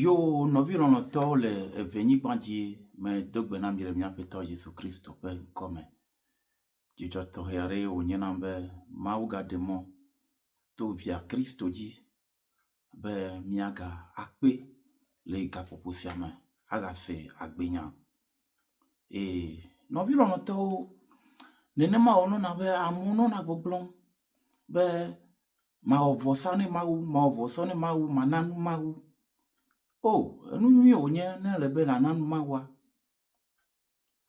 Yo nɔvi lɔlɔ̃tɔ le evenyigba dzi me do gbe na mi le míaƒe Tɔ Yesu Kristo ƒe ŋkɔme. Dzidzɔ tɔxɛ aɖe wònye nam be Mawu gaɖe mɔ to via Kristo dzi be míaga akpe le gaƒoƒo sia me agase agbenya. Nɔvi lɔlɔ̃tɔwo, nenema wònɔna be amewo nɔna gbɔgblɔm be mawɔ vɔsa ne Mawu, mawɔ vɔsa ne Mawu, mana nu Mawu. Enu nyui wònye ne le be nàna nu Mawua.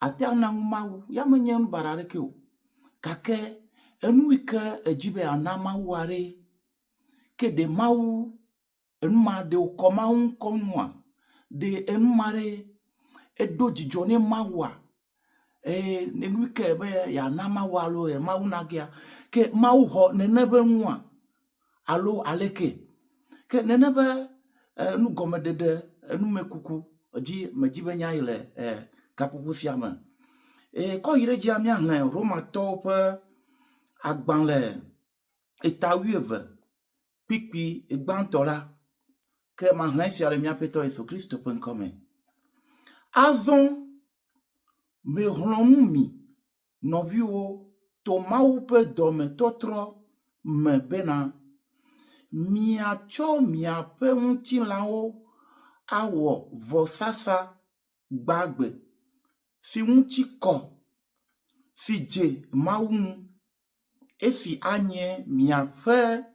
Ate ŋu na nu Mawu, ya menye nu baɖa ɖeke o. Gake enu yi ke edzi be àna Mawua ɖe, ke ɖe Mawu enu ma ɖe wòkɔ Mawu ŋu kɔ nua, ɖe enu ma ɖe eɖo dzidzɔ ne Mawua. Enu yi ke be yàna Mawua alo Mawu nagea, ke Mawu xɔ nene be nua alo aleke. Ke nene be nugɔmeɖeɖe enumekuku dzi medzi be nya yi le gaƒoƒo sia me. Kɔ yi ɖe dzia míahlẽ Romatɔwo ƒe agbalẽ eta 12 kpikpi gbãtɔ la, ke mahlẽ sia le míaƒe Tɔ Yesu Kristo ƒe ŋkɔme. Azɔ mehlɔ̃ nu mi nɔviwo to Mawu ƒe dɔmetɔtrɔ me bena miatsɔ miaƒe ŋutilãwo awɔ vɔsasa gbagbe si ŋuti kɔ, si dze Mawu ŋu, esi anye miaƒe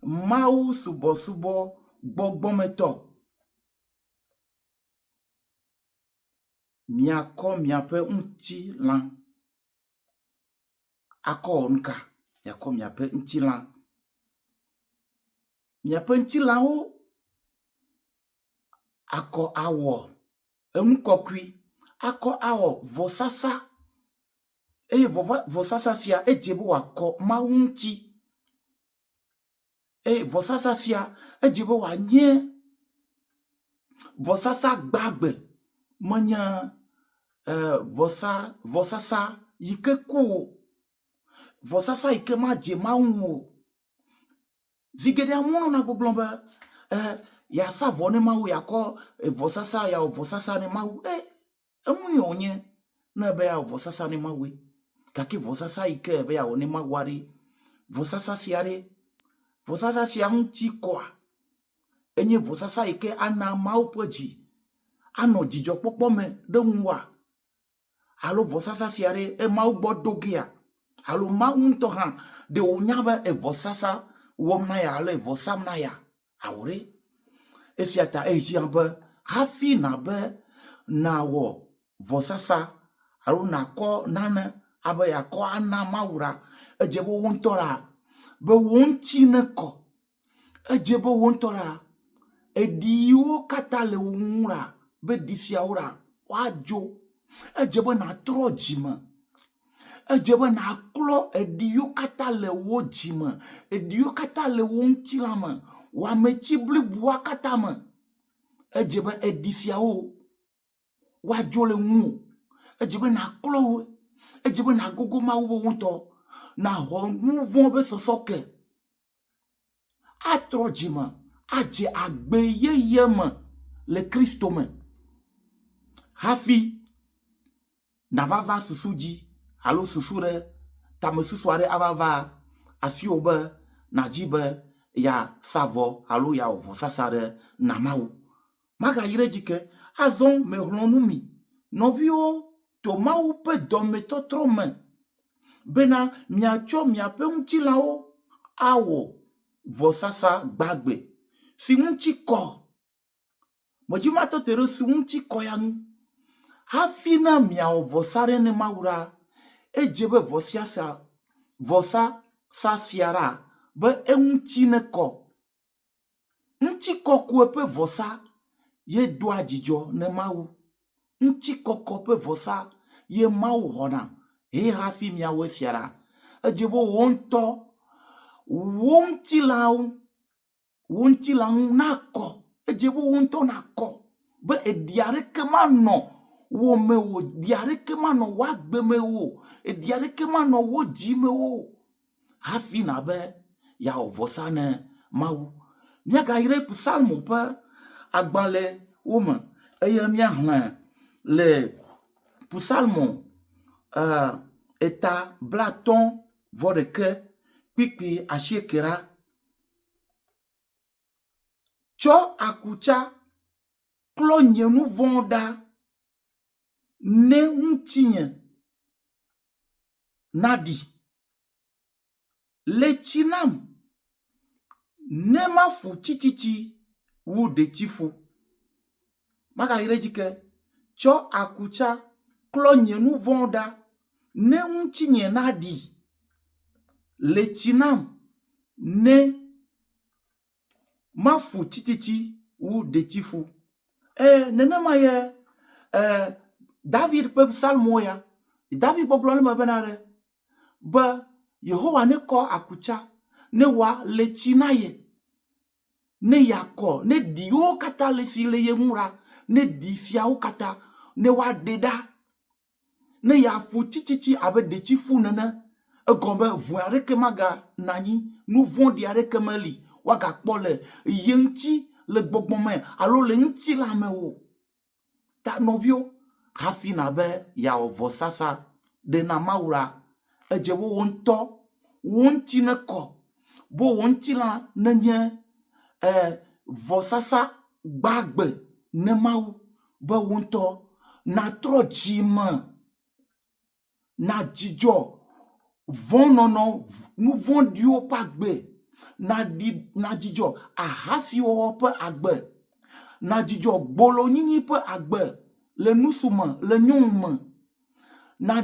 Mawu subɔsubɔ gbɔgbɔmetɔ. Miakɔ miaƒe ŋutilã akɔ wɔ nuka? Miakɔ miaƒe ŋutilã. Miaƒe ŋutilãwo akɔ awɔ enu kɔkui, akɔ awɔ vɔsasa, eye vɔsasa sia edze be wòakɔ Mawu ŋuti. Eye vɔsasa sia edze be wòanye vɔsasa gbagbe, menye vɔsasa yi ke ku o, vɔsasa yi ke madze Mawu ŋu o. Zi geɖe amewo nɔna gbɔgblɔm be yasa vɔ ne Mawu, yakɔ vɔsasa, yawɔ vɔsasa ne Mawu. Enu yi wònye ne be yawɔ vɔsasa ne Mawue. Gake vɔsasa yi ke be yawɔ ne Mawua ɖe, vɔsasa sia ŋuti kɔa, enye vɔsasa yi ke ana Mawu ƒe dzi anɔ dzidzɔkpɔkpɔ me ɖe ŋua, alo vɔsasa sia ɖe Mawu gbɔ do gea, alo Mawu ŋutɔ hã ɖe wònya be vɔsasa wɔm na ya alo vɔsam na ya, awɔ ɖe. Esia ta ehiã be hafi nabe nawɔ vɔsasa alo nakɔ nane abe yakɔ ana Mawu ɖa, edze be wo ŋutɔ ɖa be wo ŋuti nekɔ, edze be wo ŋutɔ ɖa eɖi yiwo katã le wo ŋu ɖa, be ɖi siawo ɖa woadzo. Edze be natrɔ dzime, edze be naklɔ eɖi yiwo katã le wo dzime, eɖi yiwo katã le wo ŋutilã me, wɔametsi bliboa katã me. Edze be eɖi siawo woadzo le ŋuwò. Edze be naklɔ wo, edze be nagogo Mawu be wo ŋutɔ, naxɔ nu vɔ̃ be sɔsɔ ke. Atrɔ dzime, adze agbe yeye me le Kristo me, hafi nava va susu dzi alo susu ɖe tamesusu aɖe ava va asiwò be nadzi be yasa vɔ alo yawɔ vɔsasa ɖe na Mawu. Magayi ɖe dzi ke azɔ mehlɔ̃ nu mi nɔviwo to Mawu ƒe dɔmetɔtrɔ me bena miatsɔ miaƒe ŋutilãwo awɔ vɔsasa gbagbe si ŋuti kɔ. Medzi matɔ te ɖe si ŋuti kɔ ya ŋu. Hafi ne miawɔ vɔsa ɖe ne Mawu ɖa, edze be vɔsasa sia ɖa be eŋuti nekɔ. Ŋutikɔkɔe ƒe vɔsa ye doa dzidzɔ ne Mawu. Ŋutikɔkɔ ƒe vɔsa ye Mawu xɔna he hafi miawɔ esia ɖa. Edze be wo ŋutɔ, wo ŋutilã ŋu nakɔ. Edze be wo ŋutɔ nakɔ be eɖi aɖeke manɔ wo me o, eɖi aɖeke manɔ wo agbe me o, eɖi aɖeke manɔ wo dzi me o, hafi na be yawɔ vɔsa ne Mawu. Míagayi ɖe Psalmo ƒe agbalẽ woman eye miahlẽ le psalmo eta blaton vɔ ɖeke kpikpi asiekera tsɔ akutsa klɔ nye nu vɔ̃ ɖa ne ŋutinye naɖi le tsi nam ne mafu tsitsitsi wu ɖetifu magayi ɖe dzi ke tsɔ akutsa klɔ nye nu vɔ̃ ɖa ne ŋutinye naɖi le tsi nam ne mafu tsitsitsi wu ɖetifu nenema ye David ƒe psalmo ya David gbɔgblɔ ne me bena ɖe be Yehowa ne kɔ akutsa ne wa le tsi na ye ne yakɔ ne ɖiwo katã le fi le ye ŋu ɖa ne ɖi fiawo katã ne wa ɖe ɖa ne yafu tsitsitsi abe ɖetifu nene egɔme vɔ̃ aɖeke maga nanyi nu vɔ̃ɖi aɖeke meli wagakpɔ le ye ŋuti le gbɔgbɔme alo le ŋuti la me o ta nɔvio hafi na be yawɔ vɔsasa ɖe na Mawu la edze be wo ŋutɔ wo ŋuti ne kɔ bo wo ŋuti la nenye vɔsasa gbagbe ne Mawu be wo ŋutɔ natrɔ dzime na dzidzɔ vɔnɔnɔ nu vɔ̃ɖiwo ƒe agbe na dzidzɔ ahafiwɔwɔ ƒe agbe na dzidzɔ gbolonyinyi ƒe agbe le nusume le nyɔnume na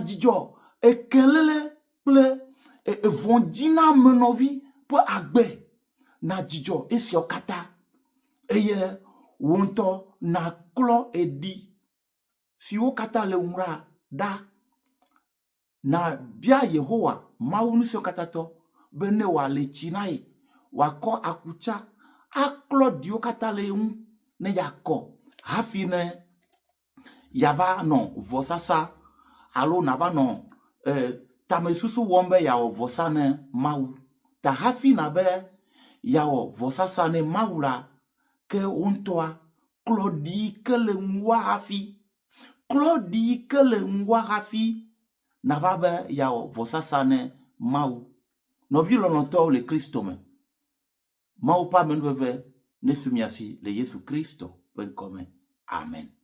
dzidzɔ ekelele kple vɔ̃dzinamenɔvi ƒe agbe na dzidzɔ esiawo katã eye wo ŋutɔ naklɔ eɖi siwo katã le ŋu ɖa na bia Yehowa Mawu ŋusẽ katã tɔ be ne wòale tsi na ye wòakɔ akutsa aklɔ ɖiwo katã le ŋu ne yakɔ hafi ne yava nɔ vɔsasa alo nava nɔ tamesusu wɔm be yawɔ vɔsa ne Mawu ta hafi na be yawɔ vɔsasa ne Mawu la ke wo ŋutɔa klɔ ɖi ke le ŋua hafi klɔ ɖi ke le ŋua hafi nava be yawɔ vɔsasa ne Mawu nɔvi lɔlɔ̃tɔwo le Kristo me Mawu ƒe amenuveve ne su mia si le Yesu Kristo ƒe ŋkɔ me. Amen.